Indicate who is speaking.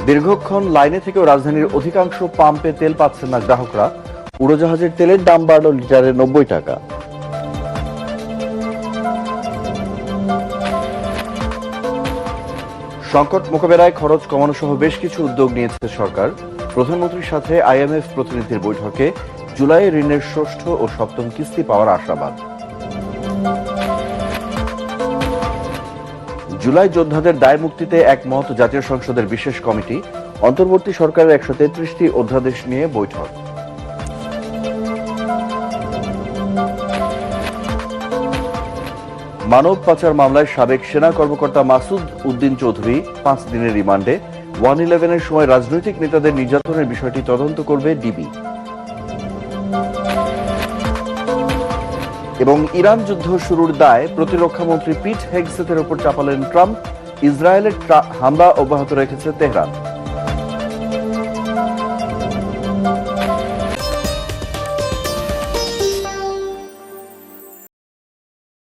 Speaker 1: দীর্ঘক্ষণ লাইনে থেকেও রাজধানীর অধিকাংশ পাম্পে তেল পাচ্ছেন না গ্রাহকরা। উড়োজাহাজের তেলের দাম বাড়ল লিটারে ৯০ টাকা। সংকট মোকাবেলায় খরচ কমানো সহ বেশ কিছু উদ্যোগ নিয়েছে সরকার। প্রধানমন্ত্রীর সাথে আইএমএফ প্রতিনিধির বৈঠকে জুলাই ঋণের ষষ্ঠ ও সপ্তম কিস্তি পাওয়ার আশাবাদ। জুলাই যোদ্ধাদের দায় মুক্তিতে একমত জাতীয় সংসদের বিশেষ কমিটি। অন্তর্বর্তী সরকারের ১৩৩টি অধ্যাদেশ নিয়ে বৈঠক। মানব পাচার মামলায় সাবেক সেনা কর্মকর্তা মাসুদ উদ্দিন চৌধুরী ৫ দিনের রিমান্ডে। 1-11-এর সময় রাজনৈতিক নেতাদের নির্যাতনের বিষয়টি তদন্ত করবে ডিবি। এবং ইরান যুদ্ধ শুরুর দায় প্রতিরক্ষামন্ত্রী পিট হেগসেথের উপর চাপালেন ট্রাম্প। ইসরায়েলের হামলা অব্যাহত রেখেছে তেহরান।